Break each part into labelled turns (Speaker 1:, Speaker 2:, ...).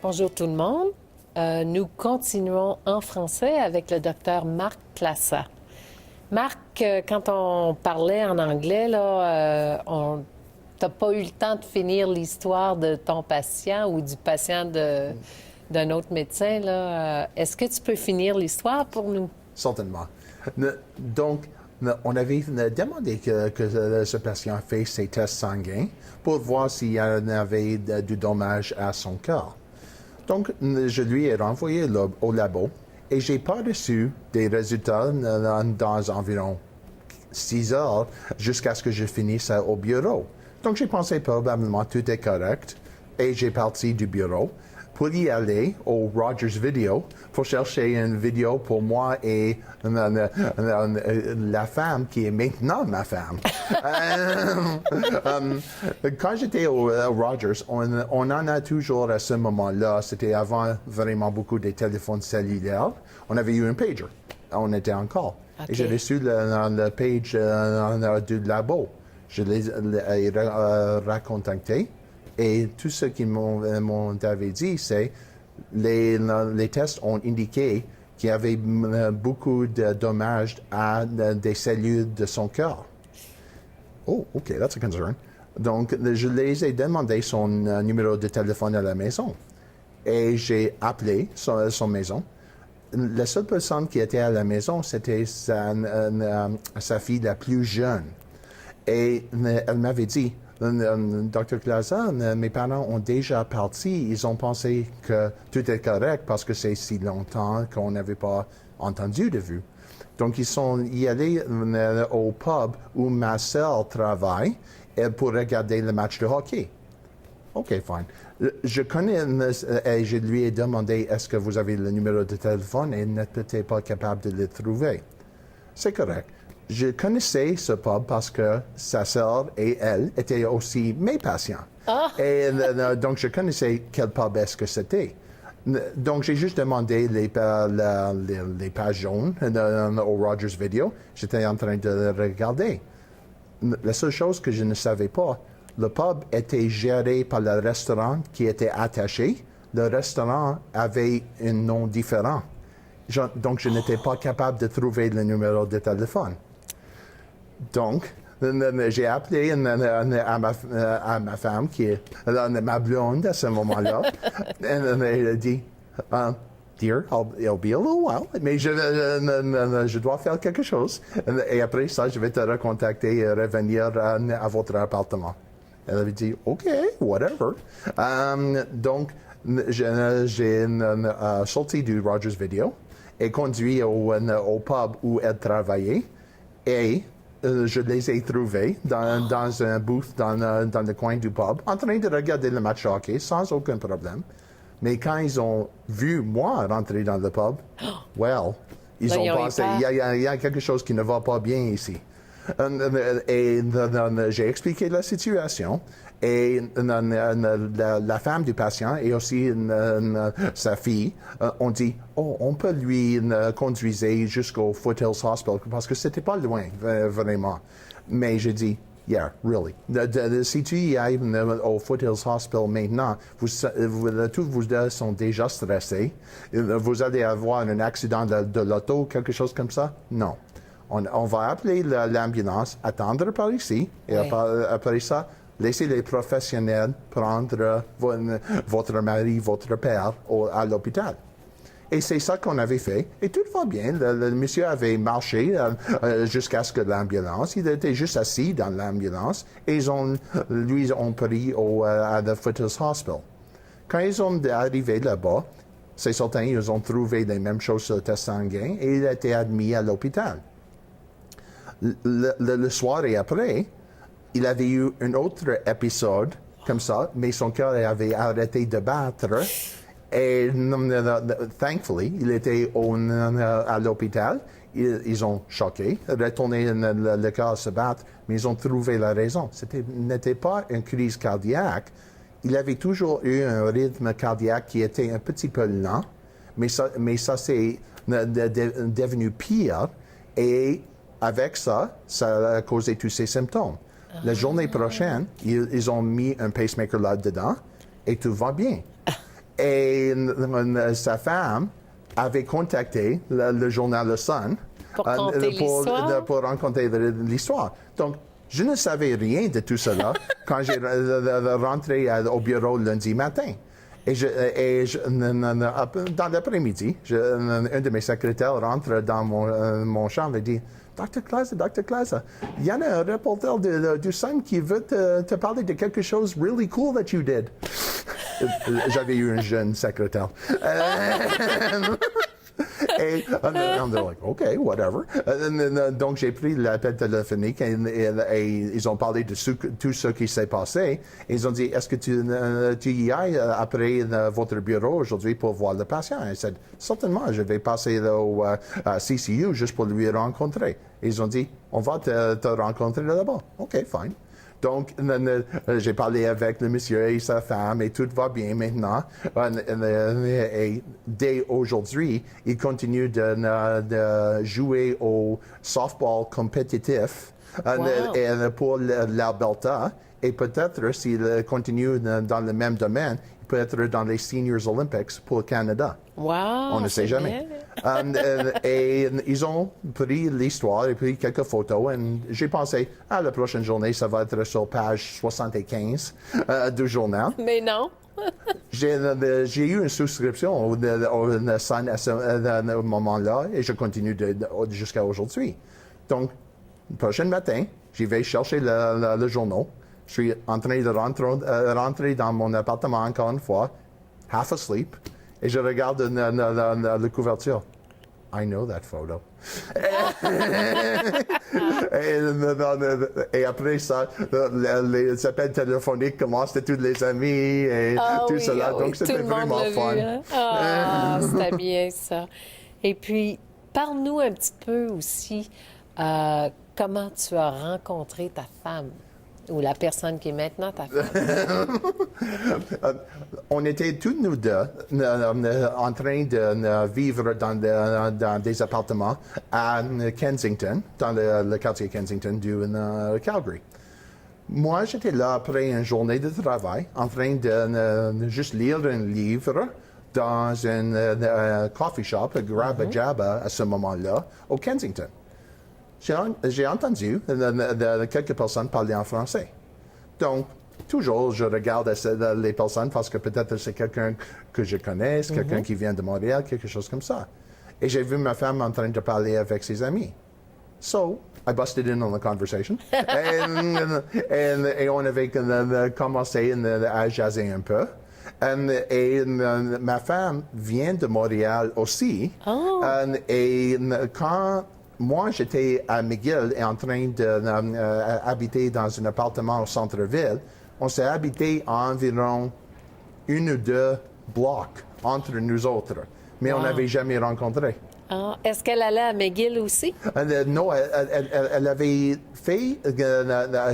Speaker 1: Bonjour tout le monde. Nous continuons en français avec le docteur Marc Classa. Marc, quand on parlait en anglais, t'as pas eu le temps de finir l'histoire de ton patient ou du patient d'un autre médecin. Est-ce que tu peux finir l'histoire pour nous?
Speaker 2: Certainement. Donc, on avait demandé que ce patient fasse ses tests sanguins pour voir s'il y en avait du dommage à son cœur. Donc, je lui ai renvoyé au labo et j'ai pas reçu des résultats dans environ 6 heures jusqu'à ce que je finisse au bureau. Donc, j'ai pensé probablement tout est correct et j'ai parti du bureau pour y aller au Rogers Video pour chercher une vidéo pour moi et la femme qui est maintenant ma femme. Quand j'étais au Rogers, on en a toujours à ce moment-là, c'était avant vraiment beaucoup des téléphones cellulaires, on avait eu un pager, on était en call. Okay. Et j'ai reçu le page du labo. Je l'ai recontacté. Et tout ce qu'ils m'ont dit, c'est les tests ont indiqué qu'il y avait beaucoup de dommages à des cellules de son cœur. Oh, OK, that's a concern. Donc, je les ai demandé son numéro de téléphone à la maison. Et j'ai appelé son maison. La seule personne qui était à la maison, c'était sa fille la plus jeune. Et elle m'avait dit, Dr. Classa, mes parents ont déjà parti. Ils ont pensé que tout est correct parce que c'est si longtemps qu'on n'avait pas entendu de vue. Donc, ils sont y allés au pub où ma sœur travaille pour regarder le match de hockey. OK, fine. Je connais et je lui ai demandé est-ce que vous avez le numéro de téléphone et n'était pas capable de le trouver. C'est correct. Je connaissais ce pub parce que sa sœur et elle étaient aussi mes patients. Oh. Et donc, je connaissais quel pub est-ce que c'était. Donc, j'ai juste demandé les pages jaunes au Rogers Video. J'étais en train de le regarder. La seule chose que je ne savais pas, le pub était géré par le restaurant qui était attaché. Le restaurant avait un nom différent. Donc, je n'étais pas capable de trouver le numéro de téléphone. Donc, j'ai appelé à ma femme, qui est ma blonde à ce moment-là. Et elle a dit, Dear, it'll be a little while, mais je dois faire quelque chose. Et après ça, je vais te recontacter et revenir à votre appartement. Elle avait dit, OK, whatever. Donc, j'ai sorti du Rogers Video et conduit au pub où elle travaillait. Et je les ai trouvés dans un booth dans le coin du pub, en train de regarder le match hockey sans aucun problème. Mais quand ils ont vu moi rentrer dans le pub, ils ont pensé, il y a quelque chose qui ne va pas bien ici. Et j'ai expliqué la situation. Et la femme du patient et aussi sa fille ont dit, on peut lui conduire jusqu'au Foothills Hospital parce que c'était pas loin, vraiment. Mais j'ai dit, yeah, really. Si tu y ailles au Foothills Hospital maintenant, tous vous deux sont déjà stressés. Vous allez avoir un accident de l'auto, quelque chose comme ça? Non. On va appeler l'ambulance, attendre par ici, et après ça, laissez les professionnels prendre votre mari, votre père à l'hôpital. Et c'est ça qu'on avait fait. Et tout va bien. Le monsieur avait marché jusqu'à ce que l'ambulance, il était juste assis dans l'ambulance, et lui ont pris à la Foothills Hospital. Quand ils sont arrivés là-bas, c'est certain, ils ont trouvé les mêmes choses sur le test sanguin, et il a été admis à l'hôpital. Le soir et après, il avait eu un autre épisode comme ça, mais son cœur avait arrêté de battre. Et thankfully, il était à l'hôpital. Ils ont choqué, retourné le cœur se battre, mais ils ont trouvé la raison. N'était pas une crise cardiaque. Il avait toujours eu un rythme cardiaque qui était un petit peu lent, mais ça c'est devenu pire. Et avec ça, ça a causé tous ces symptômes. La journée prochaine, ils ont mis un pacemaker là-dedans et tout va bien. Et sa femme avait contacté le journal Le Sun
Speaker 1: Pour raconter l'histoire?
Speaker 2: pour raconter l'histoire. Donc, je ne savais rien de tout cela quand j'ai rentré au bureau lundi matin. Dans l'après-midi, un de mes secrétaires rentre dans mon chambre et dit Dr. Clauser, il y a un reporter du Sun qui veut te parler de quelque chose really cool that you did. J'avais eu un jeune secrétaire. Et on est like, OK, whatever. Donc, j'ai pris l'appel téléphonique et ils ont parlé de tout ce qui s'est passé. Ils ont dit, est-ce que tu y ailles après votre bureau aujourd'hui pour voir le patient? Et j'ai dit, certainement, je vais passer au CCU juste pour lui rencontrer. Ils ont dit, on va te rencontrer là-bas. OK, fine. Donc, j'ai parlé avec le monsieur et sa femme et tout va bien maintenant. Et dès aujourd'hui, il continue de jouer au softball compétitif pour l'Alberta. Et peut-être, s'il continue dans le même domaine, il peut être dans les Seniors Olympics pour le Canada.
Speaker 1: Wow!
Speaker 2: On ne sait jamais. Et ils ont pris l'histoire et pris quelques photos. Et j'ai pensé, la prochaine journée, ça va être sur page 75 du journal.
Speaker 1: Mais non!
Speaker 2: J'ai eu une souscription au Sun à ce moment-là et je continue jusqu'à aujourd'hui. Donc, le prochain matin, j'y vais chercher le journal. Je suis en train de rentrer dans mon appartement encore une fois, half asleep, et je regarde la couverture. I know that photo. Et après ça, les appels téléphoniques commencent de tous les amis et tout cela. Donc, c'était vraiment fun.
Speaker 1: Hein? Ah, c'était bien ça. Et puis, parle-nous un petit peu aussi comment tu as rencontré ta femme. Ou la personne qui est maintenant ta femme.
Speaker 2: On était tous nous deux en train de vivre dans des appartements à Kensington, dans le quartier Kensington du Calgary. Moi, j'étais là après une journée de travail, en train de juste lire un livre dans un coffee shop, Grabba Jabba, à ce moment-là, au Kensington. J'ai entendu quelques personnes parler en français. Donc, toujours, je regarde les personnes parce que peut-être c'est quelqu'un que je connais, quelqu'un qui vient de Montréal, quelque chose comme ça. Et j'ai vu ma femme en train de parler avec ses amis. So, I busted in on the conversation. et on avait commencé à jaser un peu. Et ma femme vient de Montréal aussi.
Speaker 1: Oh.
Speaker 2: Et quand moi, j'étais à McGill et en train d'habiter dans un appartement au centre-ville. On s'est habité à environ 1 ou 2 blocs entre nous autres, mais on n'avait jamais rencontré.
Speaker 1: Ah, est-ce qu'elle allait à McGill aussi?
Speaker 2: Non, elle avait fait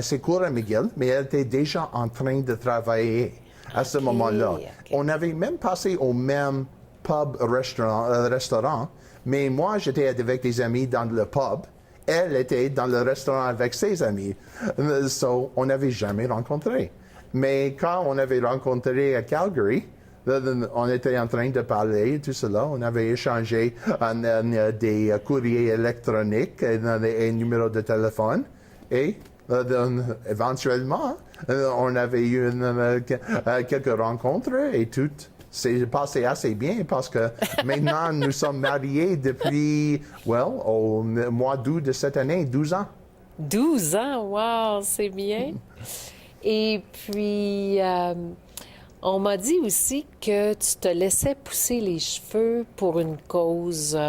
Speaker 2: ses cours à McGill, mais elle était déjà en train de travailler à ce moment-là.
Speaker 1: Okay.
Speaker 2: On avait même passé au même restaurant. Mais moi, j'étais avec des amis dans le pub. Elle était dans le restaurant avec ses amis. So, on n'avait jamais rencontré. Mais quand on avait rencontré à Calgary, on était en train de parler, tout cela. On avait échangé des courriers électroniques et des numéros de téléphone. Et éventuellement, on avait eu quelques rencontres et tout. C'est passé assez bien parce que maintenant, nous sommes mariés depuis, au mois d'août de cette année, 12 ans.
Speaker 1: 12 ans, wow, c'est bien. Et puis, on m'a dit aussi que tu te laissais pousser les cheveux pour une cause...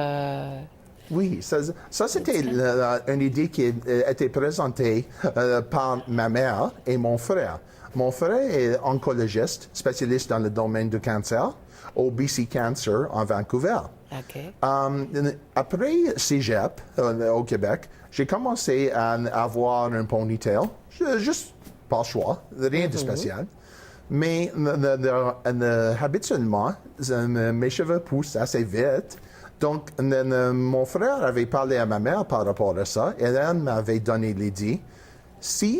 Speaker 2: Oui, ça c'était une idée qui était présentée par ma mère et mon frère. Mon frère est oncologiste, spécialiste dans le domaine du cancer, au BC Cancer en Vancouver.
Speaker 1: OK.
Speaker 2: Après Cégep, au Québec, j'ai commencé à avoir un ponytail, juste par choix, rien de spécial. Mais habituellement, mes cheveux poussent assez vite. Donc, mon frère avait parlé à ma mère par rapport à ça, et elle m'avait donné l'idée. Si,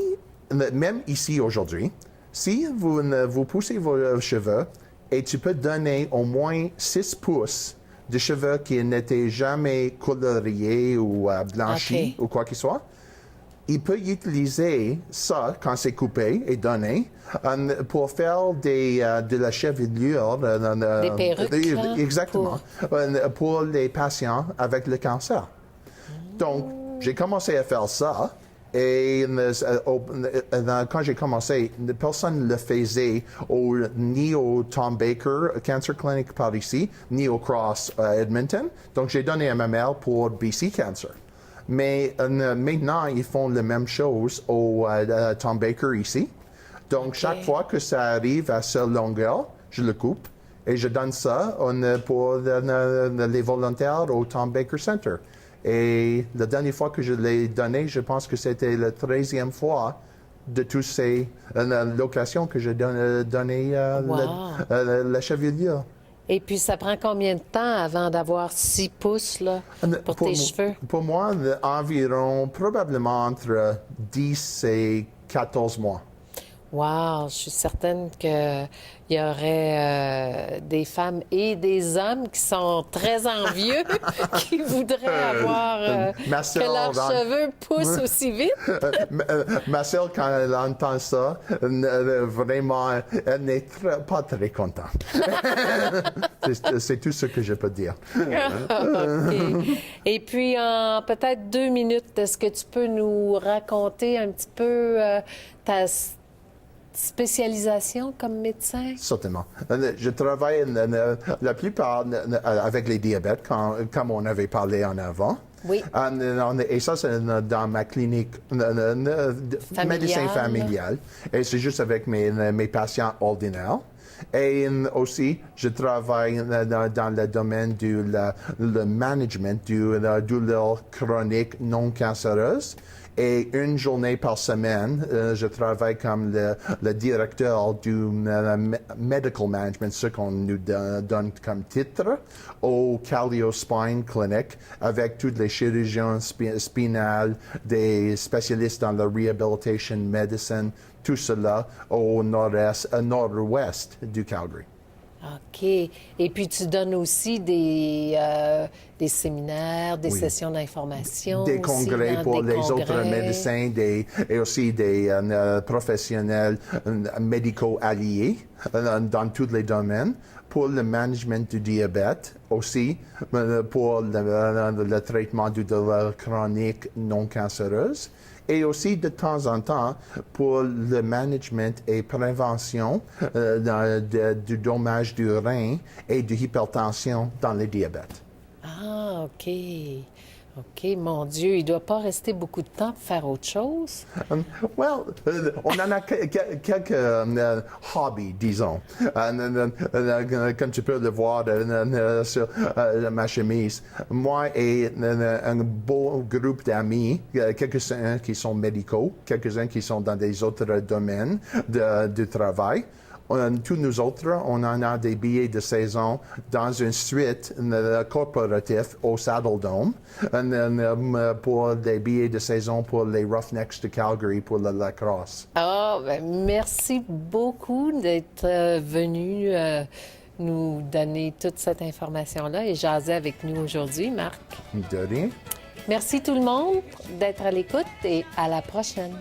Speaker 2: même ici aujourd'hui, si vous poussez vos cheveux et tu peux donner au moins 6 pouces de cheveux qui n'étaient jamais coloriés ou blanchis ou quoi que ce soit. Il peut utiliser ça quand c'est coupé et donné pour faire de la chevelure.
Speaker 1: Des perruques.
Speaker 2: Exactement. Pour les patients avec le cancer. Donc, j'ai commencé à faire ça. Et quand j'ai commencé, personne ne le faisait ni au Tom Baker Cancer Clinic par ici, ni au Cross Edmonton. Donc, j'ai donné à ma mère pour BC Cancer. Mais maintenant, ils font la même chose au Tom Baker ici. Donc, chaque fois que ça arrive à cette longueur, je le coupe et je donne ça pour les volontaires au Tom Baker Center. Et la dernière fois que je l'ai donné, je pense que c'était la 13e fois de toutes ces locations que j'ai donné la chevelure.
Speaker 1: Et puis, ça prend combien de temps avant d'avoir 6 pouces là, pour tes cheveux?
Speaker 2: Pour moi, environ, probablement entre 10 et 14 mois.
Speaker 1: Wow! Je suis certaine qu'il y aurait des femmes et des hommes qui sont très envieux, qui voudraient avoir que leurs cheveux poussent aussi vite.
Speaker 2: Ma sœur, quand elle entend ça, vraiment, elle n'est pas très contente. C'est tout ce que je peux dire.
Speaker 1: OK. Et puis, en peut-être 2 minutes, est-ce que tu peux nous raconter un petit peu ta spécialisation comme médecin?
Speaker 2: Certainement. Je travaille la plupart avec les diabètes, comme on avait parlé en avant.
Speaker 1: Oui.
Speaker 2: Et ça, c'est dans ma clinique médecin familial. Et c'est juste avec mes patients ordinaires. Et aussi, je travaille dans le domaine du le management du douleur chronique non cancéreuse. Et une journée par semaine, je travaille comme le directeur du medical management, ce qu'on nous donne comme titre, au Kallio Spine Clinic, avec tous les chirurgiens spinales, des spécialistes dans la rehabilitation medicine, tout cela au nord-ouest du Calgary.
Speaker 1: OK. Et puis, tu donnes aussi des séminaires, des sessions d'information.
Speaker 2: Des congrès pour les autres médecins et aussi des professionnels médicaux alliés dans tous les domaines. Pour le management du diabète, aussi pour le traitement du douleur chronique non cancéreuse. Et aussi, de temps en temps, pour le management et prévention du dommage du rein et de l'hypertension dans les diabètes.
Speaker 1: Ah, OK. OK, mon Dieu, il ne doit pas rester beaucoup de temps pour faire autre chose?
Speaker 2: On en a quelques hobbies, disons. Comme tu peux le voir sur ma chemise. Moi et un beau groupe d'amis, quelques-uns qui sont médicaux, quelques-uns qui sont dans des autres domaines du travail. Tous nous autres, on en a des billets de saison dans une suite corporative au Saddle Dome pour des billets de saison pour les Roughnecks de Calgary pour la lacrosse.
Speaker 1: Ah, ben merci beaucoup d'être venu nous donner toute cette information-là et jaser avec nous aujourd'hui, Marc.
Speaker 2: De rien.
Speaker 1: Merci tout le monde d'être à l'écoute et à la prochaine.